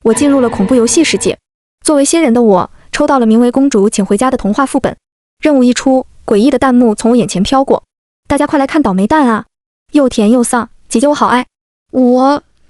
我进入了恐怖游戏世界。作为新人的我，抽到了名为《公主请回家》的童话副本。任务一出，诡异的弹幕从我眼前飘过。大家快来看倒霉蛋啊！又甜又丧，姐姐我好爱。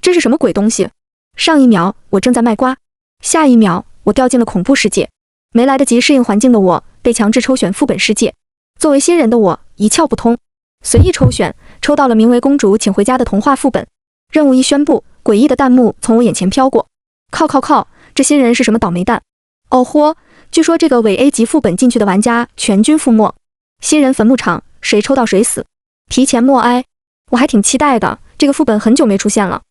这是什么鬼东西？上一秒我正在卖瓜，下一秒我掉进了恐怖世界。没来得及适应环境的我，被强制抽选副本世界。作为新人的我，一窍不通，随意抽选，抽到了名为《公主请回家》的童话副本。任务一宣布，诡异的弹幕从我眼前飘过。靠，这新人是什么倒霉蛋？哦豁，据说这个伪 A 级副本进去的玩家全军覆没。新人坟墓场，谁抽到谁死，提前默哀。我还挺期待的，这个副本很久没出现了。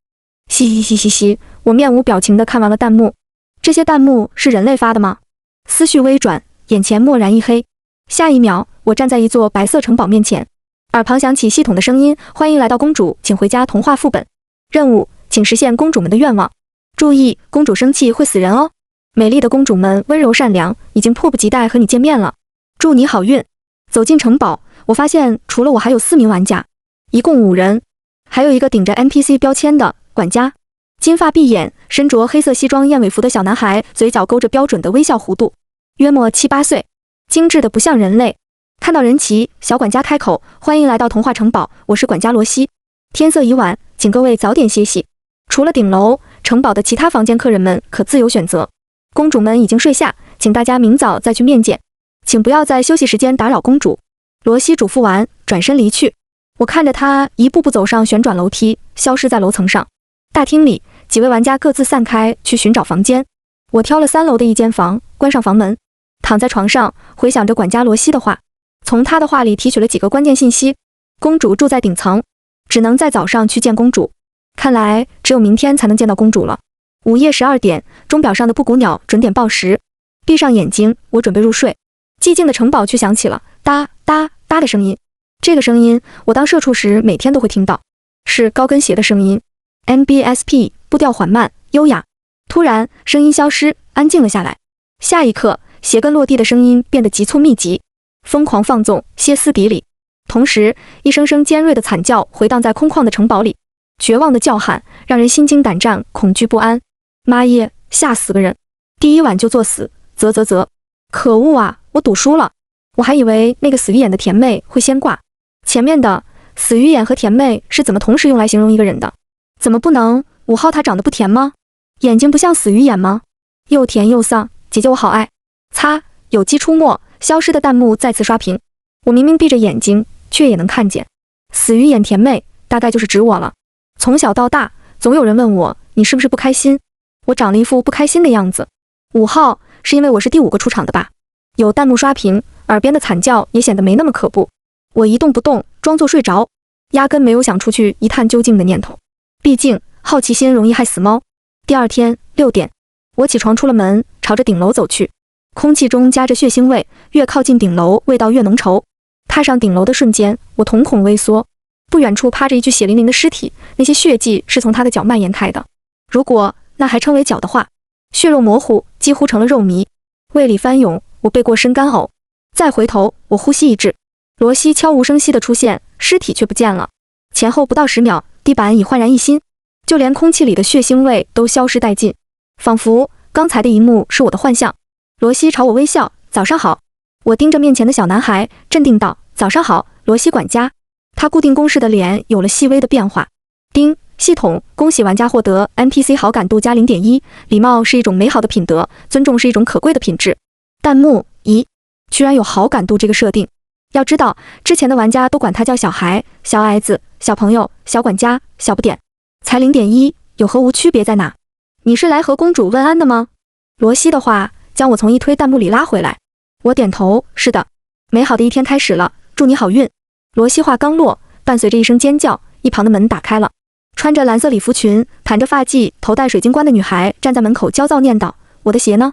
嘻，我面无表情地看完了弹幕。这些弹幕是人类发的吗？思绪微转，眼前蓦然一黑。下一秒，我站在一座白色城堡面前，耳旁响起系统的声音：欢迎来到公主请回家童话副本。任务，请实现公主们的愿望。注意，公主生气会死人哦。美丽的公主们温柔善良，已经迫不及待和你见面了。祝你好运。走进城堡，我发现除了我还有4名玩家，一共5人，还有一个顶着 NPC 标签的管家，金发碧眼，身着黑色西装燕尾服的小男孩，嘴角勾着标准的微笑弧度，约莫7、8岁，精致的不像人类。看到人齐，小管家开口：欢迎来到童话城堡，我是管家罗西。天色已晚，请各位早点歇息。除了顶楼，城堡的其他房间客人们可自由选择。公主们已经睡下，请大家明早再去面见，请不要在休息时间打扰公主。罗西嘱咐完，转身离去。我看着他一步步走上旋转楼梯，消失在楼层上。大厅里，几位玩家各自散开去寻找房间。我挑了3楼的一间房，关上房门，躺在床上，回想着管家罗西的话，从他的话里提取了几个关键信息。公主住在顶层，只能在早上去见公主。看来只有明天才能见到公主了。午夜12点，钟表上的布谷鸟准点报时。闭上眼睛，我准备入睡。寂静的城堡却响起了哒哒哒的声音。这个声音，我当社畜时每天都会听到，是高跟鞋的声音。NBSP 步调缓慢优雅。突然，声音消失，安静了下来。下一刻，鞋跟落地的声音变得急促密集，疯狂放纵，歇斯底里。同时，一声声尖锐的惨叫回荡在空旷的城堡里，绝望的叫喊让人心惊胆战，恐惧不安。妈耶，吓死个人！第一晚就作死，啧，可恶啊！我赌输了。我还以为那个死鱼眼的甜妹会先挂。前面的死鱼眼和甜妹是怎么同时用来形容一个人的？怎么不能5号他长得不甜吗？眼睛不像死鱼眼吗？又甜又丧，姐姐我好爱。擦，有机出没，消失的弹幕再次刷屏。我明明闭着眼睛，却也能看见。死鱼眼甜妹大概就是指我了。从小到大，总有人问我，你是不是不开心？我长了一副不开心的样子。5号是因为我是第5个出场的吧？有弹幕刷屏，耳边的惨叫也显得没那么可怖。我一动不动，装作睡着，压根没有想出去一探究竟的念头。毕竟好奇心容易害死猫。第二天6点，我起床出了门，朝着顶楼走去。空气中夹着血腥味，越靠近顶楼，味道越浓稠。踏上顶楼的瞬间，我瞳孔微缩。不远处趴着一具血淋淋的尸体，那些血迹是从他的脚蔓延开的。如果那还称为脚的话，血肉模糊，几乎成了肉糜，胃里翻涌，我背过身干呕。再回头，我呼吸一滞，罗西悄无声息地出现，尸体却不见了。前后不到10秒，地板已焕然一新，就连空气里的血腥味都消失殆尽，仿佛刚才的一幕是我的幻象。罗西朝我微笑，早上好。我盯着面前的小男孩，镇定道，早上好，罗西管家。他固定公式的脸有了细微的变化。叮，系统，恭喜玩家获得 NPC 好感度加0.1，礼貌是一种美好的品德，尊重是一种可贵的品质。弹幕，咦，居然有好感度这个设定。要知道，之前的玩家都管他叫小孩、小矮子、小朋友、小管家、小不点，才0.1，有和无区别在哪？你是来和公主问安的吗？罗西的话将我从一堆弹幕里拉回来。我点头，是的。美好的一天开始了，祝你好运。罗西话刚落，伴随着一声尖叫，一旁的门打开了。穿着蓝色礼服裙、盘着发髻、头戴水晶冠的女孩站在门口焦躁念叨：我的鞋呢？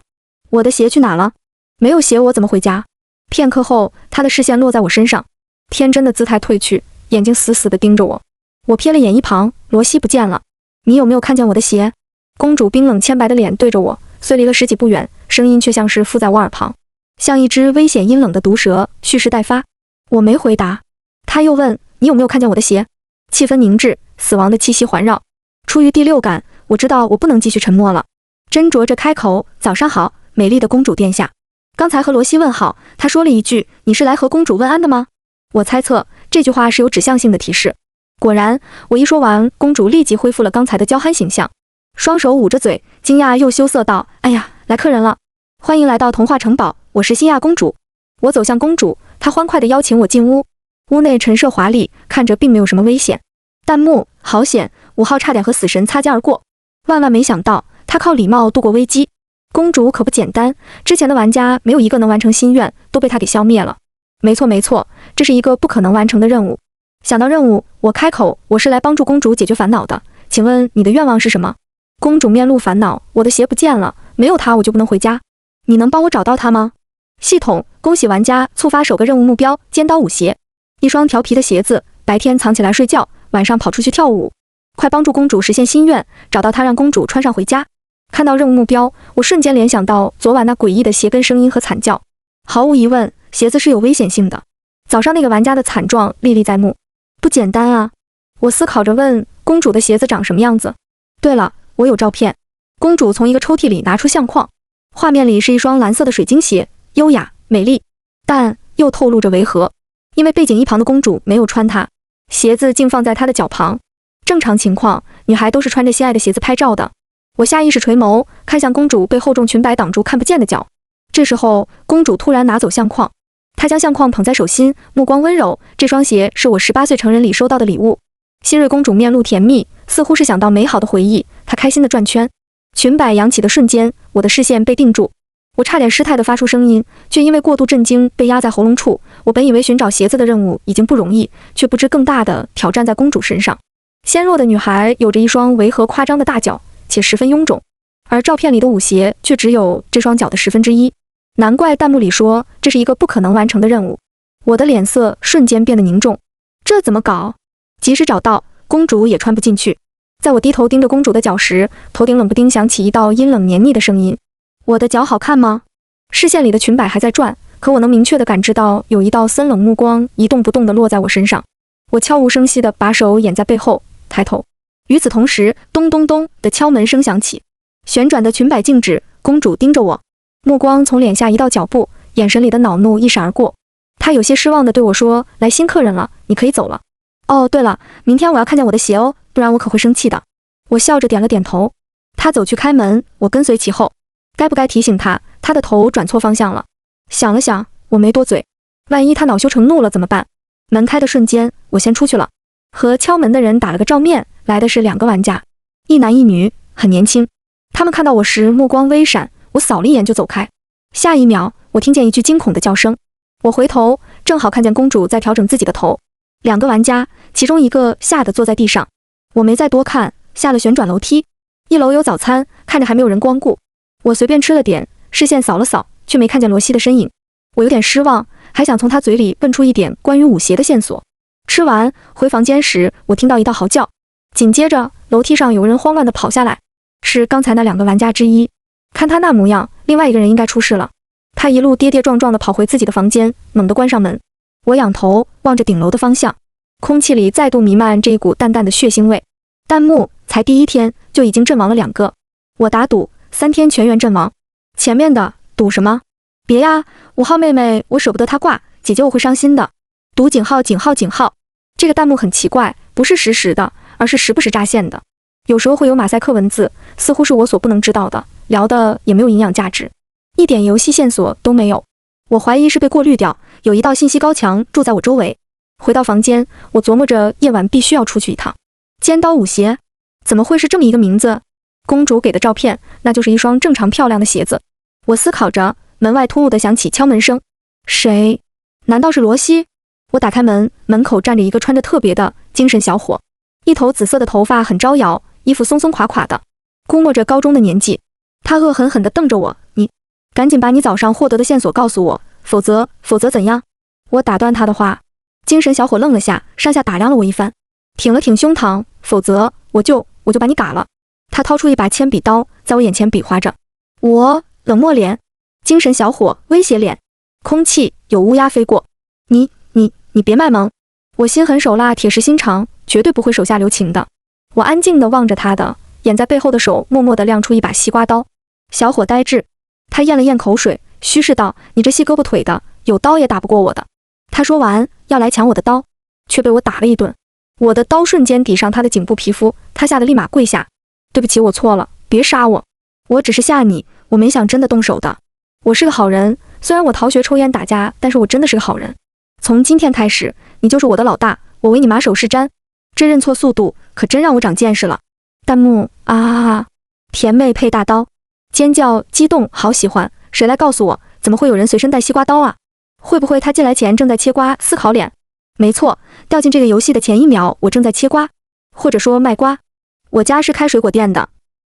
我的鞋去哪了？没有鞋我怎么回家？片刻后，她的视线落在我身上，天真的姿态褪去，眼睛死死地盯着我。我瞥了眼一旁，罗西不见了。你有没有看见我的鞋？公主冰冷铅白的脸对着我，虽离了10几步远，声音却像是附在我耳旁，像一只危险阴冷的毒蛇，蓄势待发。我没回答。他又问：你有没有看见我的鞋？气氛凝滞，死亡的气息环绕。出于第六感，我知道我不能继续沉默了。斟酌着开口：“早上好，美丽的公主殿下。刚才和罗西问好，他说了一句：你是来和公主问安的吗？”我猜测这句话是有指向性的提示。果然，我一说完，公主立即恢复了刚才的娇憨形象，双手捂着嘴，惊讶又羞涩道：“哎呀，来客人了，欢迎来到童话城堡，我是新亚公主。”我走向公主，她欢快地邀请我进屋。屋内陈设华丽，看着并没有什么危险。弹幕：好险，5号差点和死神擦肩而过。万万没想到，他靠礼貌度过危机。公主可不简单，之前的玩家没有一个能完成心愿，都被他给消灭了。没错，这是一个不可能完成的任务。想到任务，我开口：“我是来帮助公主解决烦恼的，请问你的愿望是什么？”公主面露烦恼：“我的鞋不见了，没有它我就不能回家。你能帮我找到它吗？”系统：恭喜玩家触发首个任务目标——尖刀舞鞋，一双调皮的鞋子，白天藏起来睡觉，晚上跑出去跳舞。快帮助公主实现心愿，找到它，让公主穿上回家。看到任务目标，我瞬间联想到昨晚那诡异的鞋跟声音和惨叫。毫无疑问，鞋子是有危险性的。早上那个玩家的惨状历历在目，不简单啊！我思考着问：公主的鞋子长什么样子？对了，我有照片。公主从一个抽屉里拿出相框，画面里是一双蓝色的水晶鞋，优雅美丽，但又透露着违和，因为背景一旁的公主没有穿它，鞋子竟放在她的脚旁。正常情况，女孩都是穿着心爱的鞋子拍照的。我下意识垂眸，看向公主被厚重裙摆挡住看不见的脚。这时候，公主突然拿走相框，她将相框捧在手心，目光温柔。这双鞋是我18岁成人礼收到的礼物。新锐公主面露甜蜜，似乎是想到美好的回忆，她开心地转圈。裙摆扬起的瞬间，我的视线被定住，我差点失态地发出声音，却因为过度震惊被压在喉咙处。我本以为寻找鞋子的任务已经不容易，却不知更大的挑战在公主身上。纤弱的女孩有着一双违和夸张的大脚，且十分臃肿，而照片里的舞鞋却只有这双脚的1/10。难怪弹幕里说这是一个不可能完成的任务。我的脸色瞬间变得凝重，这怎么搞？即使找到，公主也穿不进去。在我低头盯着公主的脚时，头顶冷不丁响起一道阴冷黏腻的声音：我的脚好看吗？视线里的裙摆还在转，可我能明确地感知到有一道森冷目光一动不动地落在我身上。我悄无声息地把手掩在背后，抬头。与此同时，咚咚咚的敲门声响起，旋转的裙摆静止，公主盯着我，目光从脸下移到脚部，眼神里的恼怒一闪而过。她有些失望地对我说：“来新客人了，你可以走了。哦，对了，明天我要看见我的鞋哦，不然我可会生气的。”我笑着点了点头。她走去开门，我跟随其后。该不该提醒她？她的头转错方向了。想了想，我没多嘴，万一她恼羞成怒了怎么办？门开的瞬间，我先出去了，和敲门的人打了个照面。来的是2个玩家，一男一女，很年轻。他们看到我时目光微闪，我扫了一眼就走开。下一秒，我听见一句惊恐的叫声。我回头，正好看见公主在调整自己的头。2个玩家，其中一个吓得坐在地上。我没再多看，下了旋转楼梯。1楼有早餐，看着还没有人光顾。我随便吃了点，视线扫了扫，却没看见罗西的身影。我有点失望，还想从他嘴里问出一点关于舞鞋的线索。吃完回房间时，我听到一道嚎叫。紧接着，楼梯上有人慌乱地跑下来，是刚才那2个玩家之一。看他那模样，另外一个人应该出事了。他一路跌跌撞撞地跑回自己的房间，猛地关上门。我仰头望着顶楼的方向，空气里再度弥漫这一股淡淡的血腥味。弹幕：才第1天就已经阵亡了2个，我打赌3天全员阵亡。前面的赌什么？别呀，5号妹妹，我舍不得她挂，姐姐我会伤心的。赌井号井号井号。这个弹幕很奇怪，不是实时的，而是时不时扎线的，有时候会有马赛克文字，似乎是我所不能知道的，聊的也没有营养价值，一点游戏线索都没有。我怀疑是被过滤掉，有一道信息高墙住在我周围。回到房间，我琢磨着夜晚必须要出去一趟。尖刀舞鞋，怎么会是这么一个名字？公主给的照片，那就是一双正常漂亮的鞋子。我思考着，门外突兀地响起敲门声。谁？难道是罗西？我打开门，门口站着一个穿着特别的精神小伙，一头紫色的头发很招摇，衣服松松垮垮的，估摸着高中的年纪。他恶狠狠地瞪着我，你赶紧把你早上获得的线索告诉我，否则怎样？我打断他的话。精神小伙愣了下，上下打量了我一番，挺了挺胸膛，否则我就把你嘎了。他掏出一把铅笔刀，在我眼前比划着。我冷漠脸，精神小伙威胁脸，空气有乌鸦飞过。你别卖萌，我心狠手辣，铁石心肠，绝对不会手下留情的。我安静地望着他的，掩在背后的手默默地亮出一把西瓜刀。小伙呆滞，他咽了咽口水，虚饰道：“你这细胳膊腿的，有刀也打不过我的。”他说完要来抢我的刀，却被我打了一顿。我的刀瞬间抵上他的颈部皮肤，他吓得立马跪下：“对不起，我错了，别杀我，我只是吓你，我没想真的动手的。我是个好人，虽然我逃学抽烟打架，但是我真的是个好人。从今天开始，你就是我的老大，我为你马首是瞻。”这认错速度可真让我长见识了。弹幕啊，甜妹配大刀，尖叫激动，好喜欢！谁来告诉我，怎么会有人随身带西瓜刀啊？会不会他进来前正在切瓜？思考脸，没错，掉进这个游戏的前1秒，我正在切瓜，或者说卖瓜。我家是开水果店的，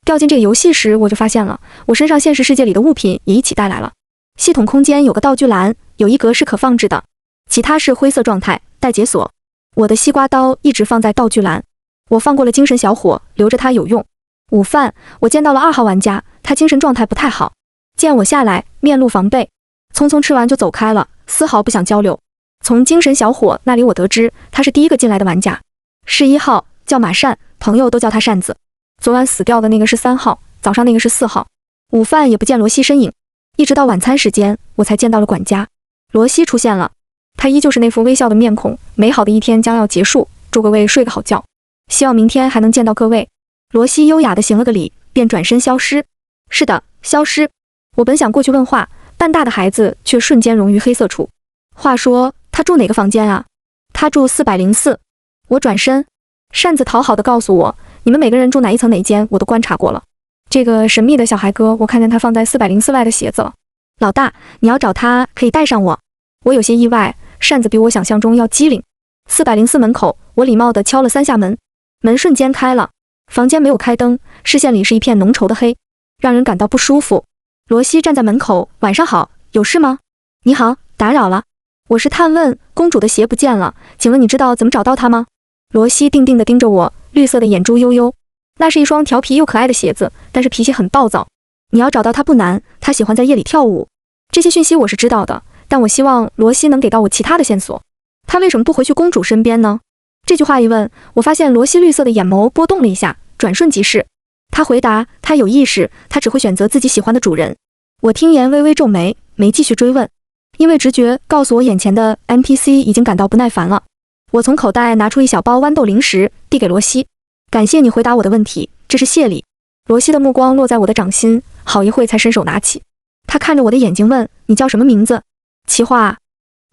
掉进这个游戏时，我就发现了，我身上现实世界里的物品也一起带来了。系统空间有个道具栏，有一格是可放置的，其他是灰色状态，待解锁。我的西瓜刀一直放在道具栏，我放过了精神小伙，留着它有用。午饭，我见到了2号玩家，他精神状态不太好，见我下来，面露防备，匆匆吃完就走开了，丝毫不想交流。从精神小伙那里我得知，他是第一个进来的玩家，是1号，叫马善，朋友都叫他扇子。昨晚死掉的那个是3号，早上那个是4号。午饭也不见罗西身影，一直到晚餐时间，我才见到了管家。罗西出现了，他依旧是那副微笑的面孔，美好的一天将要结束，祝各位睡个好觉，希望明天还能见到各位。罗西优雅地行了个礼，便转身消失。是的，消失。我本想过去问话，半大的孩子却瞬间融于黑色处。话说，他住哪个房间啊？他住404。我转身，扇子讨好地告诉我，你们每个人住哪一层哪间，我都观察过了。这个神秘的小孩哥，我看见他放在404外的鞋子了。老大，你要找他，可以带上我。我有些意外，扇子比我想象中要机灵。404门口，我礼貌地敲了3下门，门瞬间开了。房间没有开灯，视线里是一片浓稠的黑，让人感到不舒服。罗西站在门口，晚上好，有事吗？你好，打扰了。我是探问，公主的鞋不见了，请问你知道怎么找到它吗？罗西定定地盯着我，绿色的眼珠悠悠。那是一双调皮又可爱的鞋子，但是脾气很暴躁。你要找到它不难，它喜欢在夜里跳舞。这些讯息我是知道的，但我希望罗西能给到我其他的线索。他为什么不回去公主身边呢？这句话一问，我发现罗西绿色的眼眸波动了一下，转瞬即逝。他回答，他有意识，他只会选择自己喜欢的主人。我听言微微皱眉，没继续追问，因为直觉告诉我眼前的 NPC 已经感到不耐烦了。我从口袋拿出一小包豌豆零食，递给罗西。感谢你回答我的问题，这是谢礼。罗西的目光落在我的掌心，好一会才伸手拿起。他看着我的眼睛问，你叫什么名字？奇化。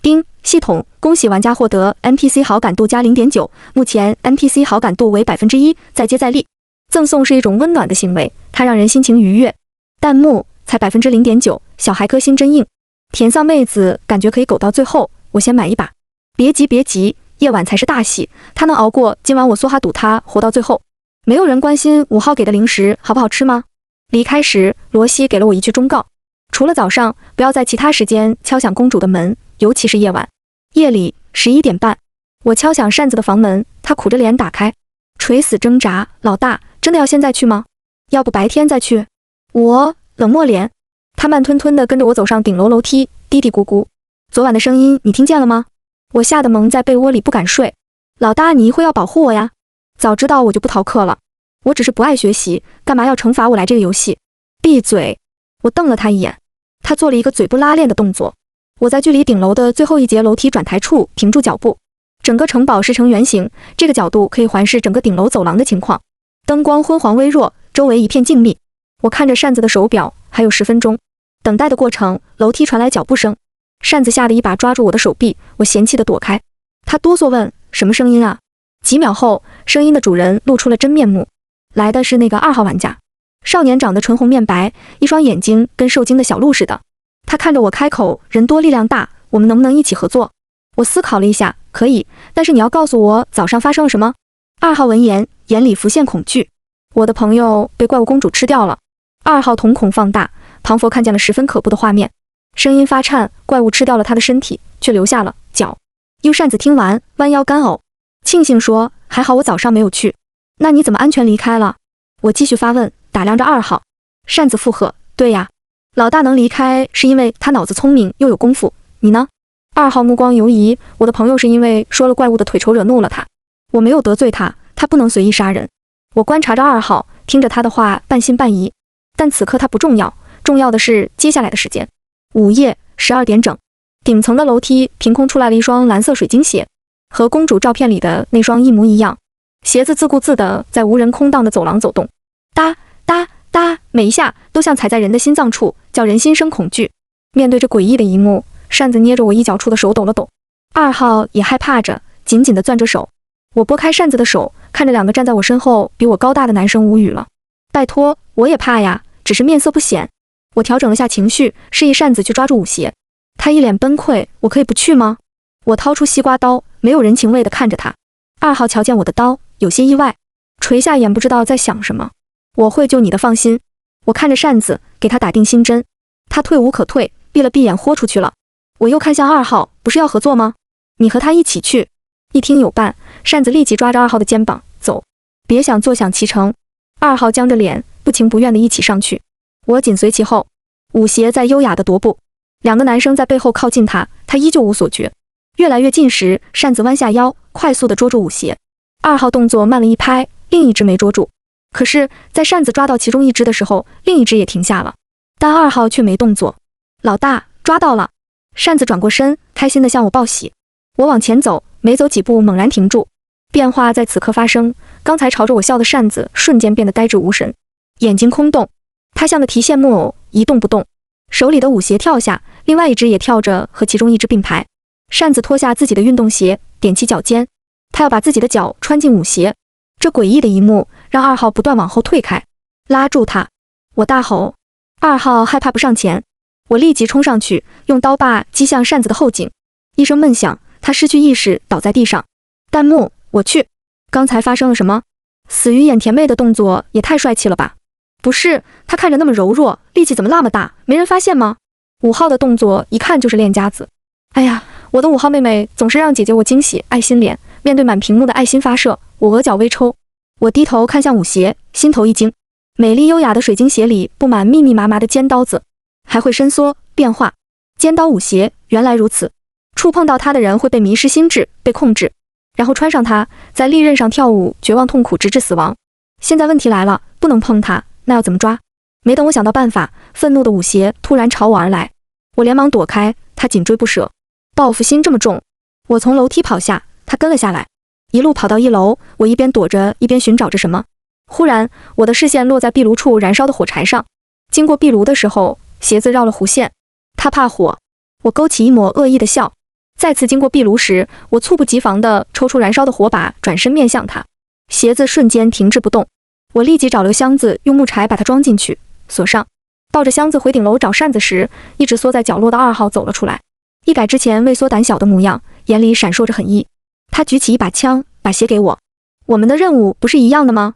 丁，系统，恭喜玩家获得 NPC 好感度加 0.9， 目前 NPC 好感度为 1%， 再接再厉。赠送是一种温暖的行为，它让人心情愉悦。弹幕，才 0.9%， 小孩哥心真硬。甜丧妹子感觉可以苟到最后，我先买一把。别急别急，夜晚才是大戏，他能熬过今晚我梭哈赌他活到最后。没有人关心5号给的零食好不好吃吗？离开时，罗西给了我一句忠告，除了早上，不要在其他时间敲响公主的门，尤其是夜晚。夜里11点半，我敲响扇子的房门，他苦着脸打开，垂死挣扎，老大，真的要现在去吗？要不白天再去？我冷漠脸，他慢吞吞地跟着我走上顶楼楼梯，嘀嘀咕咕，昨晚的声音你听见了吗？我吓得蒙在被窝里不敢睡。老大，你一会要保护我呀？早知道我就不逃课了，我只是不爱学习，干嘛要惩罚我来这个游戏？闭嘴！我瞪了他一眼，他做了一个嘴不拉链的动作。我在距离顶楼的最后一节楼梯转台处停住脚步，整个城堡是呈圆形，这个角度可以环视整个顶楼走廊的情况。灯光昏黄微弱，周围一片静谧。我看着扇子的手表，还有10分钟。等待的过程，楼梯传来脚步声，扇子吓得一把抓住我的手臂，我嫌弃地躲开。他哆嗦问，什么声音啊？几秒后，声音的主人露出了真面目，来的是那个2号玩家。少年长得唇红面白，一双眼睛跟受惊的小鹿似的。他看着我开口，人多力量大，我们能不能一起合作？我思考了一下，可以，但是你要告诉我早上发生了什么。2号闻言，眼里浮现恐惧。我的朋友被怪物公主吃掉了。2号瞳孔放大，庞佛看见了十分可怖的画面，声音发颤，怪物吃掉了他的身体，却留下了脚。U扇子听完，弯腰干呕，庆幸说，还好我早上没有去。那你怎么安全离开了？我继续发问，打量着2号。扇子附和，对呀，老大能离开是因为他脑子聪明又有功夫，你呢？2号目光游移，我的朋友是因为说了怪物的腿仇惹怒了他，我没有得罪他，他不能随意杀人。我观察着2号，听着他的话半信半疑。但此刻它不重要，重要的是接下来的时间。午夜12点整，顶层的楼梯凭空出来了一双蓝色水晶鞋，和公主照片里的那双一模一样。鞋子自顾自地在无人空荡的走廊走动，哒哒哒，每一下都像踩在人的心脏处，叫人心生恐惧。面对着诡异的一幕，扇子捏着我衣角处的手抖了抖。2号也害怕着，紧紧地攥着手。我拨开扇子的手，看着2个站在我身后比我高大的男生无语了。拜托，我也怕呀，只是面色不显。我调整了下情绪，示意扇子去抓住舞鞋。他一脸崩溃，我可以不去吗？我掏出西瓜刀，没有人情味地看着他。2号瞧见我的刀，有些意外，垂下眼不知道在想什么。我会救你的，放心。我看着扇子，给他打定心针。他退无可退，闭了闭眼豁出去了。我又看向2号，不是要合作吗？你和他一起去。一听有伴，扇子立即抓着2号的肩膀，走，别想坐享其成。2号僵着脸，不情不愿地一起上去。我紧随其后。舞鞋在优雅地踱步，2个男生在背后靠近他，他依旧无所觉。越来越近时，扇子弯下腰，快速地捉住舞鞋。2号动作慢了一拍，另一只没捉住。可是，在扇子抓到其中一只的时候，另一只也停下了，但2号却没动作。老大，抓到了！扇子转过身，开心地向我报喜。我往前走，没走几步，猛然停住。变化在此刻发生，刚才朝着我笑的扇子瞬间变得呆滞无神，眼睛空洞。他像个提线木偶，一动不动。手里的舞鞋跳下，另外一只也跳着和其中一只并排。扇子脱下自己的运动鞋，踮起脚尖，他要把自己的脚穿进舞鞋。这诡异的一幕让2号不断往后退开，拉住他！我大吼。2号害怕不上前，我立即冲上去，用刀把击向扇子的后颈。一声闷响，他失去意识，倒在地上。弹幕，我去！刚才发生了什么？死鱼眼甜妹的动作也太帅气了吧！不是，他看着那么柔弱，力气怎么那么大？没人发现吗？5号的动作一看就是练家子。哎呀，我的5号妹妹总是让姐姐我惊喜。爱心脸，面对满屏幕的爱心发射，我额角微抽。我低头看向舞鞋，心头一惊。美丽优雅的水晶鞋里布满密密麻麻的尖刀子，还会伸缩变化。尖刀舞鞋，原来如此。触碰到它的人会被迷失心智，被控制，然后穿上它，在利刃上跳舞，绝望痛苦，直至死亡。现在问题来了，不能碰它。那要怎么抓？没等我想到办法，愤怒的舞鞋突然朝我而来，我连忙躲开，他紧追不舍，报复心这么重。我从楼梯跑下，他跟了下来，一路跑到1楼，我一边躲着一边寻找着什么。忽然，我的视线落在壁炉处燃烧的火柴上，经过壁炉的时候，鞋子绕了弧线。他怕火，我勾起一抹恶意的笑。再次经过壁炉时，我猝不及防地抽出燃烧的火把，转身面向他，鞋子瞬间停滞不动。我立即找了个箱子，用木柴把它装进去，锁上。抱着箱子回顶楼找扇子时，一直缩在角落的2号走了出来，一改之前畏缩胆小的模样，眼里闪烁着狠意。他举起一把枪，把鞋给我。我们的任务不是一样的吗？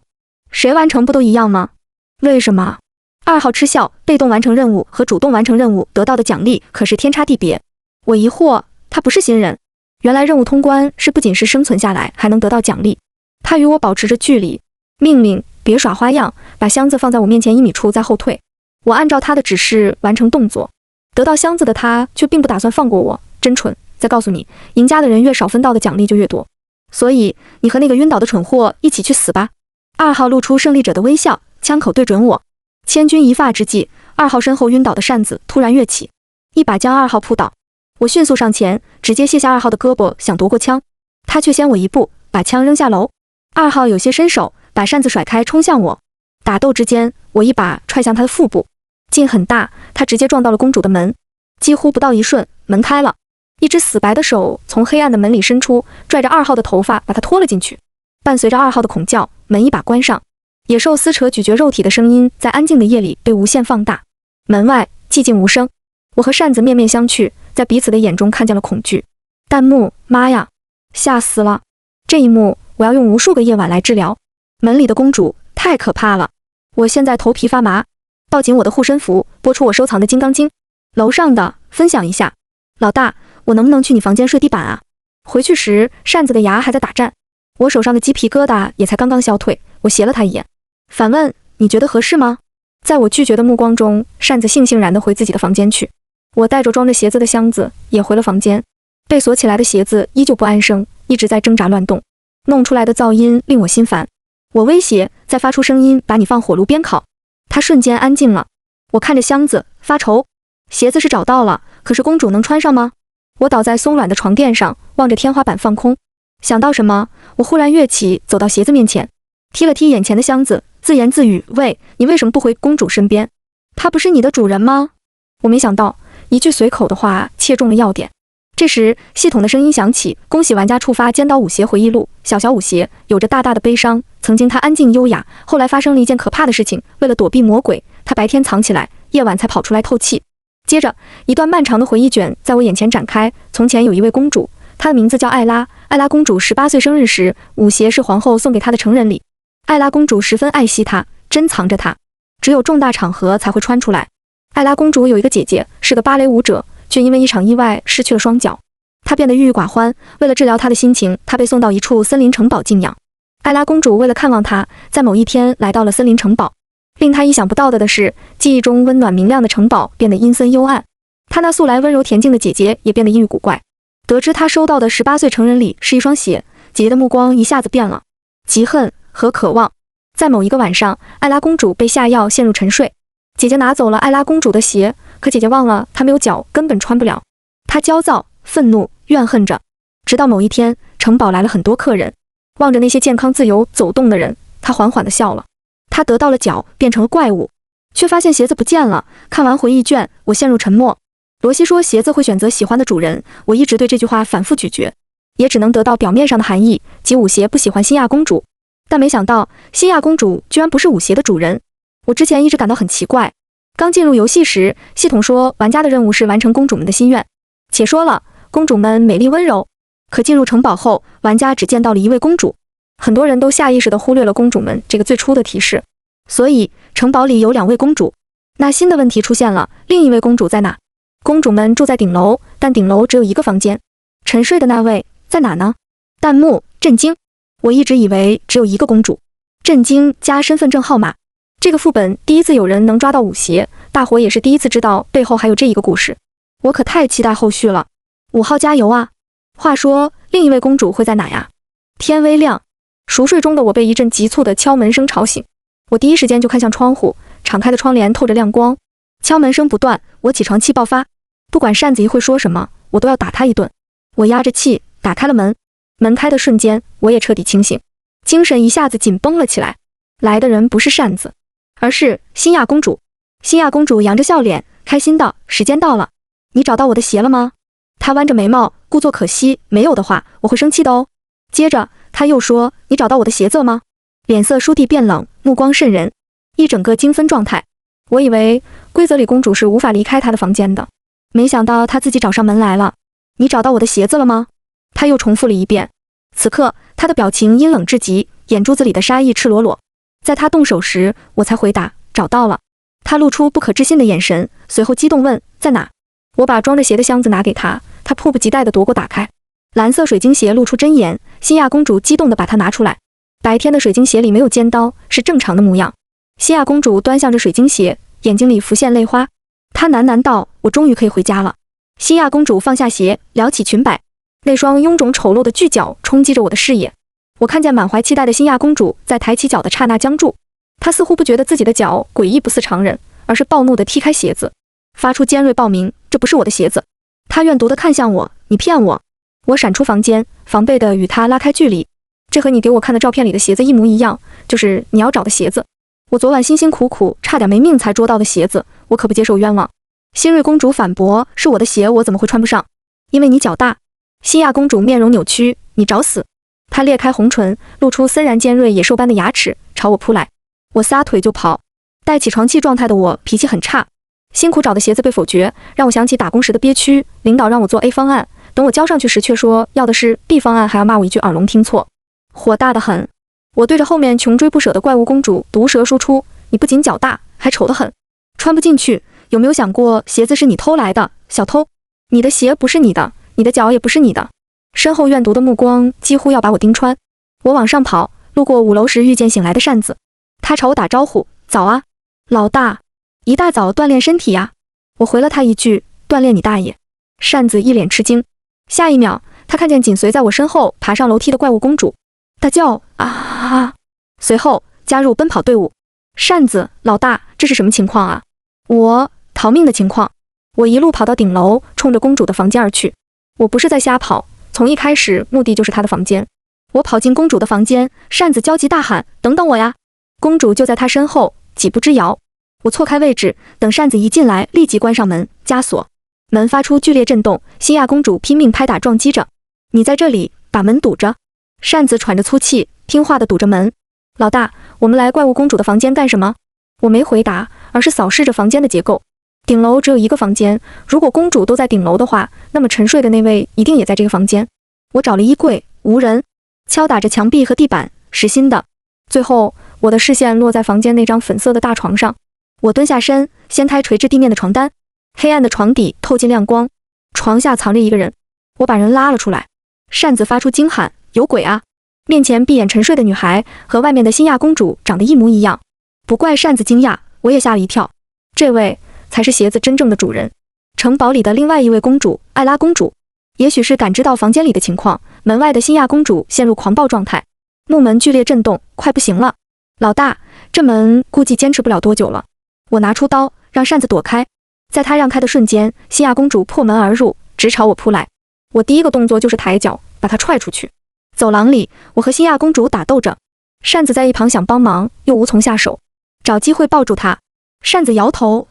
谁完成不都一样吗？为什么？2号嗤笑，被动完成任务和主动完成任务得到的奖励可是天差地别。我疑惑，他不是新人，原来任务通关是不仅是生存下来，还能得到奖励。他与我保持着距离，命令别耍花样，把箱子放在我面前1米处，再后退。我按照他的指示完成动作，得到箱子的他却并不打算放过我，真蠢。再告诉你，赢家的人越少，分到的奖励就越多。所以你和那个晕倒的蠢货一起去死吧。2号露出胜利者的微笑，枪口对准我。千钧一发之际，2号身后晕倒的扇子突然跃起，一把将2号扑倒。我迅速上前，直接卸下2号的胳膊，想夺过枪，他却先我一步，把枪扔下楼。2号有些伸手，把扇子甩开，冲向我。打斗之间，我一把踹向他的腹部，劲很大，他直接撞到了公主的门。几乎不到一瞬，门开了，一只死白的手从黑暗的门里伸出，拽着2号的头发，把他拖了进去。伴随着2号的恐叫，门一把关上。野兽撕扯咀嚼肉体的声音在安静的夜里被无限放大。门外寂静无声，我和扇子面面相觑，在彼此的眼中看见了恐惧。弹幕，妈呀，吓死了！这一幕我要用无数个夜晚来治疗。门里的公主太可怕了，我现在头皮发麻，抱紧我的护身符，拨出我收藏的金刚经。楼上的分享一下，老大，我能不能去你房间睡地板啊？回去时扇子的牙还在打颤，我手上的鸡皮疙瘩也才刚刚消退。我斜了他一眼，反问你觉得合适吗？在我拒绝的目光中，扇子悻悻然地回自己的房间去。我带着装着鞋子的箱子也回了房间，被锁起来的鞋子依旧不安生，一直在挣扎乱动，弄出来的噪音令我心烦。我威胁再发出声音，把你放火炉边烤。他瞬间安静了。我看着箱子发愁，鞋子是找到了，可是公主能穿上吗？我倒在松软的床垫上，望着天花板放空。想到什么，我忽然跃起，走到鞋子面前，踢了踢眼前的箱子，自言自语：喂，你为什么不回公主身边？她不是你的主人吗？我没想到，一句随口的话切中了要点。这时，系统的声音响起：恭喜玩家触发尖刀舞鞋回忆录。小舞鞋有着大大的悲伤，曾经他安静优雅，后来发生了一件可怕的事情。为了躲避魔鬼，他白天藏起来，夜晚才跑出来透气。接着，一段漫长的回忆卷在我眼前展开。从前有一位公主，她的名字叫艾拉。艾拉公主18岁生日时，舞鞋是皇后送给她的成人礼。艾拉公主十分爱惜它，珍藏着它，只有重大场合才会穿出来。艾拉公主有一个姐姐，是个芭蕾舞者，却因为一场意外失去了双脚。她变得郁郁寡欢，为了治疗她的心情，她被送到一处森林城堡静养。艾拉公主为了看望她，在某一天来到了森林城堡。令她意想不到的是，记忆中温暖明亮的城堡变得阴森幽暗，她那素来温柔恬静的姐姐也变得阴郁古怪。得知她收到的18岁成人礼是一双鞋，姐姐的目光一下子变了，嫉恨和渴望。在某一个晚上，艾拉公主被下药陷入沉睡，姐姐拿走了艾拉公主的鞋，可姐姐忘了她没有脚，根本穿不了。她焦躁、愤怒、怨恨着。直到某一天，城堡来了很多客人，望着那些健康自由走动的人，她缓缓地笑了。她得到了脚，变成了怪物，却发现鞋子不见了。看完回忆卷，我陷入沉默。罗西说鞋子会选择喜欢的主人，我一直对这句话反复咀嚼，也只能得到表面上的含义，即舞鞋不喜欢新亚公主。但没想到，新亚公主居然不是舞鞋的主人。我之前一直感到很奇怪。刚进入游戏时，系统说玩家的任务是完成公主们的心愿。且说了，公主们美丽温柔，可进入城堡后，玩家只见到了一位公主。很多人都下意识地忽略了公主们这个最初的提示，所以城堡里有2位公主。那新的问题出现了，另一位公主在哪？公主们住在顶楼，但顶楼只有一个房间。沉睡的那位在哪呢？弹幕：震惊！我一直以为只有一个公主。震惊加身份证号码。这个副本第一次有人能抓到舞鞋，大伙也是第一次知道背后还有这一个故事。我可太期待后续了。5号加油啊！话说另一位公主会在哪呀？天微亮，熟睡中的我被一阵急促的敲门声吵醒。我第一时间就看向窗户，敞开的窗帘透着亮光。敲门声不断，我起床气爆发。不管扇子一会说什么，我都要打他一顿。我压着气打开了门，门开的瞬间，我也彻底清醒，精神一下子紧绷了起来。来的人不是扇子，而是新亚公主。新亚公主扬着笑脸，开心道：时间到了，你找到我的鞋了吗？她弯着眉毛，故作可惜，没有的话，我会生气的哦。接着她又说：你找到我的鞋子了吗？脸色倏地变冷，目光渗人，一整个精分状态。我以为规则里公主是无法离开她的房间的，没想到她自己找上门来了。你找到我的鞋子了吗？她又重复了一遍。此刻她的表情阴冷至极，眼珠子里的杀意赤裸裸。在她动手时，我才回答：找到了。她露出不可置信的眼神，随后激动问：在哪？我把装着鞋的箱子拿给她，她迫不及待地夺过打开。蓝色水晶鞋露出针眼，新亚公主激动地把它拿出来。白天的水晶鞋里没有尖刀，是正常的模样。新亚公主端详着水晶鞋，眼睛里浮现泪花。她喃喃道：我终于可以回家了。新亚公主放下鞋，撩起裙摆，那双臃肿丑陋的巨脚冲击着我的视野。我看见满怀期待的新亚公主在抬起脚的刹那僵住，她似乎不觉得自己的脚诡异不似常人，而是暴怒地踢开鞋子，发出尖锐报鸣：这不是我的鞋子。她怨毒地看向我：你骗我！我闪出房间，防备地与她拉开距离。这和你给我看的照片里的鞋子一模一样，就是你要找的鞋子。我昨晚辛辛苦苦差点没命才捉到的鞋子，我可不接受冤枉。新锐公主反驳：是我的鞋，我怎么会穿不上？因为你脚大。新亚公主面容扭曲：你找死！她裂开红唇，露出森然尖锐野兽般的牙齿，朝我扑来。我撒腿就跑。带起床气状态的我脾气很差，辛苦找的鞋子被否决，让我想起打工时的憋屈。领导让我做 A 方案，等我交上去时却说要的是 B 方案，还要骂我一句耳聋听错，火大得很。我对着后面穷追不舍的怪物公主毒舌输出：你不仅脚大，还丑得很，穿不进去。有没有想过鞋子是你偷来的，小偷？你的鞋不是你的，你的脚也不是你的。身后怨毒的目光几乎要把我盯穿。我往上跑，路过5楼时遇见醒来的扇子，他朝我打招呼：早啊，老大，一大早锻炼身体呀。我回了他一句：锻炼你大爷。扇子一脸吃惊，下一秒他看见紧随在我身后爬上楼梯的怪物公主，大叫啊！随后加入奔跑队伍。扇子，老大，这是什么情况啊？我逃命的情况。我一路跑到顶楼，冲着公主的房间而去。我不是在瞎跑，从一开始目的就是她的房间。我跑进公主的房间，扇子焦急大喊：等等我呀！公主就在她身后，几步之遥。我错开位置，等扇子一进来，立即关上门，加锁。门发出剧烈震动，西亚公主拼命拍打撞击着。你在这里，把门堵着。扇子喘着粗气，听话地堵着门。老大，我们来怪物公主的房间干什么？我没回答，而是扫视着房间的结构。顶楼只有一个房间，如果公主都在顶楼的话，那么沉睡的那位一定也在这个房间。我找了衣柜，无人，敲打着墙壁和地板，实心的。最后，我的视线落在房间那张粉色的大床上。我蹲下身，掀开垂至地面的床单，黑暗的床底透进亮光，床下藏着一个人。我把人拉了出来。扇子发出惊喊：有鬼啊！面前闭眼沉睡的女孩和外面的新亚公主长得一模一样，不怪扇子惊讶，我也吓了一跳。这位才是鞋子真正的主人，城堡里的另外一位公主，艾拉公主。也许是感知到房间里的情况，门外的新亚公主陷入狂暴状态，木门剧烈震动，快不行了。老大，这门估计坚持不了多久了。我拿出刀，让扇子躲开。在他让开的瞬间，西亚公主破门而入，直朝我扑来。我第一个动作就是抬脚把她踹出去。走廊里，我和西亚公主打斗着，扇子在一旁想帮忙，又无从下手。找机会抱住她。扇子摇头，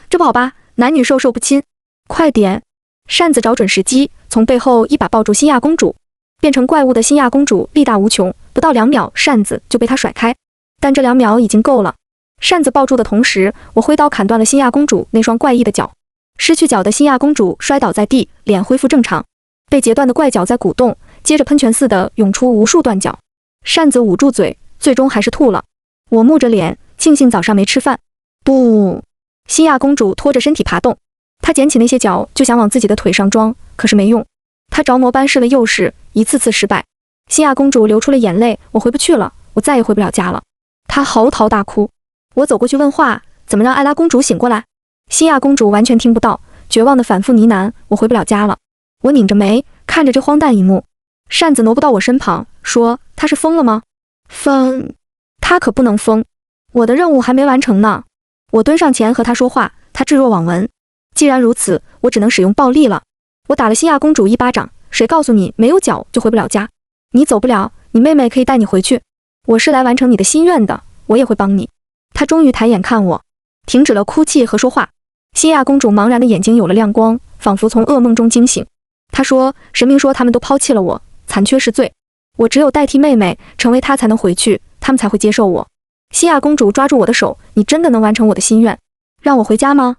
这不好吧，男女授受不亲。快点！扇子找准时机，从背后一把抱住西亚公主。变成怪物的西亚公主力大无穷，不到2秒，扇子就被她甩开。但这2秒已经够了。扇子抱住的同时，我挥刀砍断了新亚公主那双怪异的脚。失去脚的新亚公主摔倒在地，脸恢复正常。被截断的怪脚在鼓动，接着喷泉似的涌出无数断脚。扇子捂住嘴，最终还是吐了。我木着脸，庆幸早上没吃饭。不，新亚公主拖着身体爬动，她捡起那些脚就想往自己的腿上装，可是没用。她着魔般试了又试，一次次失败。新亚公主流出了眼泪，我回不去了，我再也回不了家了。她嚎啕大哭。我走过去问话，怎么让艾拉公主醒过来？新亚公主完全听不到，绝望地反复呢喃，我回不了家了。我拧着眉，看着这荒诞一幕。扇子挪不到我身旁，说：她是疯了吗？疯？她可不能疯，我的任务还没完成呢。我蹲上前和她说话，她置若罔闻。既然如此，我只能使用暴力了。我打了新亚公主一巴掌，谁告诉你没有脚就回不了家？你走不了，你妹妹可以带你回去。我是来完成你的心愿的，我也会帮你。她终于抬眼看我，停止了哭泣和说话。新亚公主茫然的眼睛有了亮光，仿佛从噩梦中惊醒。她说：神明说他们都抛弃了我，残缺是罪，我只有代替妹妹成为她才能回去，他们才会接受我。新亚公主抓住我的手，你真的能完成我的心愿，让我回家吗？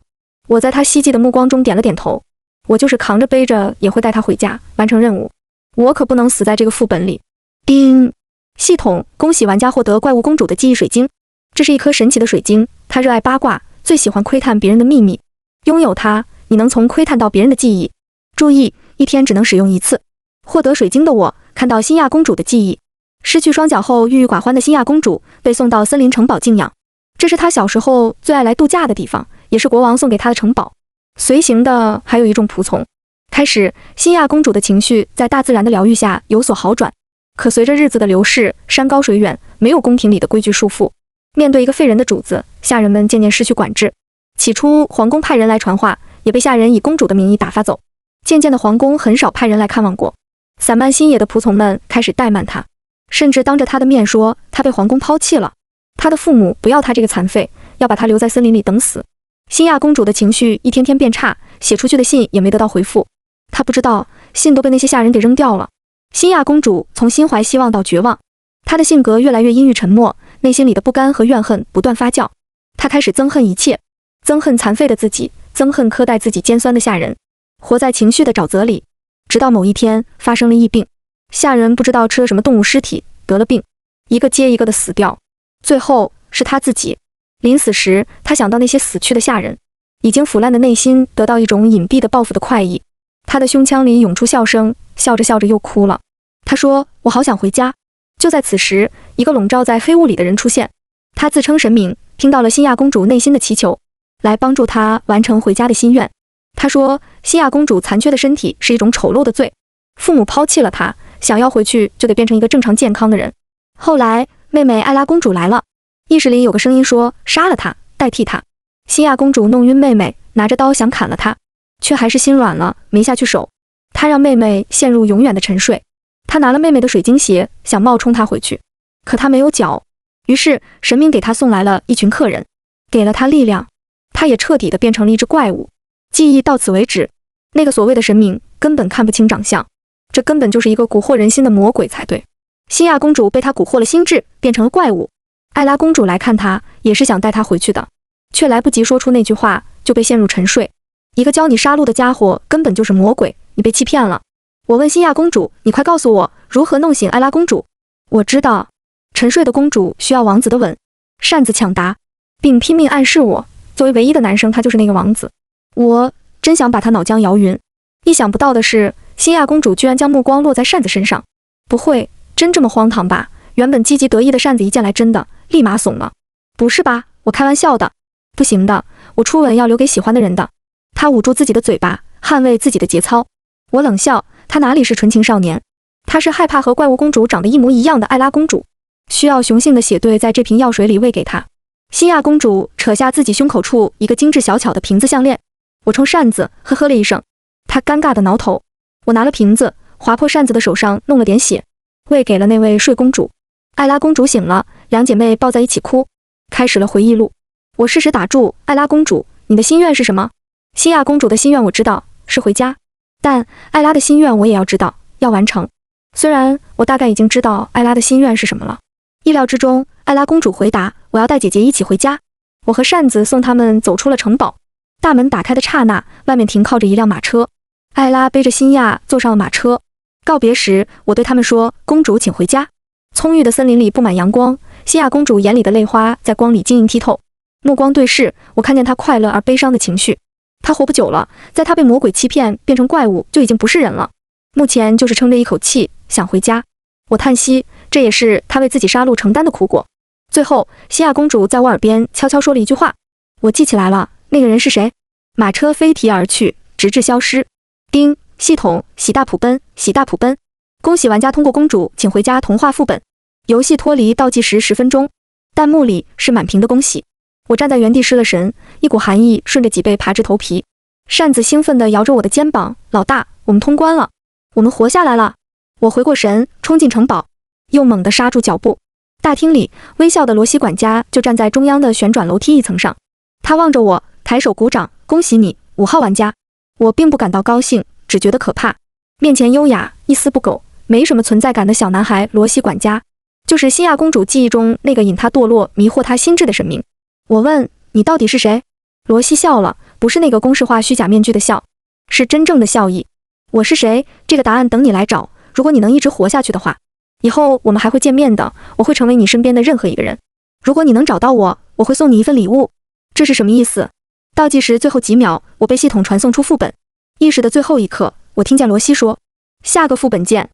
我在她希冀的目光中点了点头。我就是扛着背着也会带她回家，完成任务。我可不能死在这个副本里。叮！系统，恭喜玩家获得怪物公主的记忆水晶。这是一颗神奇的水晶，它热爱八卦，最喜欢窥探别人的秘密。拥有它，你能从窥探到别人的记忆。注意，一天只能使用一次。获得水晶的我，看到新亚公主的记忆。失去双脚后郁郁寡欢的新亚公主被送到森林城堡静养，这是她小时候最爱来度假的地方，也是国王送给她的城堡。随行的还有一众仆从。开始，新亚公主的情绪在大自然的疗愈下有所好转，可随着日子的流逝，山高水远，没有宫廷里的规矩束缚。面对一个废人的主子，下人们渐渐失去管制。起初，皇宫派人来传话，也被下人以公主的名义打发走。渐渐的，皇宫很少派人来看望过。散漫心野的仆从们开始怠慢她，甚至当着她的面说她被皇宫抛弃了，她的父母不要她这个残废，要把她留在森林里等死。新亚公主的情绪一天天变差，写出去的信也没得到回复。她不知道，信都被那些下人给扔掉了。新亚公主从心怀希望到绝望，她的性格越来越阴郁沉默，内心里的不甘和怨恨不断发酵。她开始憎恨一切，憎恨残废的自己，憎恨苛待自己尖酸的下人，活在情绪的沼泽里。直到某一天发生了疫病，下人不知道吃了什么动物尸体，得了病，一个接一个的死掉，最后是她自己。临死时，她想到那些死去的下人，已经腐烂的内心得到一种隐蔽的报复的快意。她的胸腔里涌出笑声，笑着笑着又哭了。她说：我好想回家。就在此时，一个笼罩在黑雾里的人出现，他自称神明，听到了新亚公主内心的祈求，来帮助她完成回家的心愿。他说，新亚公主残缺的身体是一种丑陋的罪，父母抛弃了她，想要回去就得变成一个正常健康的人。后来，妹妹艾拉公主来了，意识里有个声音说杀了他，代替他。西亚公主弄晕妹妹，拿着刀想砍了她，却还是心软了，没下去手。她让妹妹陷入永远的沉睡。她拿了妹妹的水晶鞋，想冒充她回去，可她没有脚。于是神明给她送来了一群客人，给了她力量。她也彻底的变成了一只怪物。记忆到此为止。那个所谓的神明根本看不清长相，这根本就是一个蛊惑人心的魔鬼才对。西亚公主被他蛊惑了心智，变成了怪物。艾拉公主来看她，也是想带她回去的，却来不及说出那句话，就被陷入沉睡。一个教你杀戮的家伙根本就是魔鬼，你被欺骗了。我问西亚公主，你快告诉我如何弄醒艾拉公主。我知道，沉睡的公主需要王子的吻。擅自抢答，并拼命暗示我，作为唯一的男生，他就是那个王子。我真想把他脑浆摇匀。意想不到的是，西亚公主居然将目光落在扇子身上。不会真这么荒唐吧？原本积极得意的扇子一见来真的，立马怂了。不是吧？我开玩笑的。不行的，我初吻要留给喜欢的人的。他捂住自己的嘴巴，捍卫自己的节操。我冷笑，他哪里是纯情少年？他是害怕和怪物公主长得一模一样的艾拉公主，需要雄性的血对在这瓶药水里喂给她。西亚公主扯下自己胸口处一个精致小巧的瓶子项链。我冲扇子呵呵了一声，她尴尬的挠头。我拿了瓶子，划破扇子的手上弄了点血，喂给了那位睡公主。艾拉公主醒了，两姐妹抱在一起哭，开始了回忆录。我适时打住，艾拉公主，你的心愿是什么？西亚公主的心愿我知道，是回家。但艾拉的心愿我也要知道，要完成。虽然我大概已经知道艾拉的心愿是什么了。意料之中，艾拉公主回答，我要带姐姐一起回家。我和扇子送他们走出了城堡。大门打开的刹那，外面停靠着一辆马车。艾拉背着辛亚坐上了马车。告别时，我对他们说，公主请回家。葱郁的森林里布满阳光，西亚公主眼里的泪花在光里晶莹剔透。目光对视，我看见她快乐而悲伤的情绪。她活不久了，在她被魔鬼欺骗变成怪物，就已经不是人了。目前就是撑着一口气想回家。我叹息，这也是她为自己杀戮承担的苦果。最后，西亚公主在我耳边悄悄说了一句话，我记起来了，那个人是谁？马车飞蹄而去，直至消失。叮，系统喜大普奔，喜大普奔。恭喜玩家通过公主请回家童话副本。游戏脱离倒计时10分钟。弹幕里是满屏的恭喜。我站在原地失了神，一股寒意顺着脊背爬至头皮。扇子兴奋地摇着我的肩膀，老大，我们通关了，我们活下来了。我回过神，冲进城堡，又猛地刹住脚步。大厅里，微笑的罗西管家就站在中央的旋转楼梯一层上，他望着我，抬手鼓掌，恭喜你，5号玩家。我并不感到高兴，只觉得可怕。面前优雅、一丝不苟、没什么存在感的小男孩罗西管家，就是西亚公主记忆中那个引她堕落、迷惑她心智的神明。我问，你到底是谁？罗西笑了，不是那个公式化虚假面具的笑，是真正的笑意。我是谁？这个答案等你来找。如果你能一直活下去的话，以后我们还会见面的，我会成为你身边的任何一个人。如果你能找到我，我会送你一份礼物。这是什么意思？倒计时最后几秒，我被系统传送出副本。意识的最后一刻，我听见罗西说，下个副本见。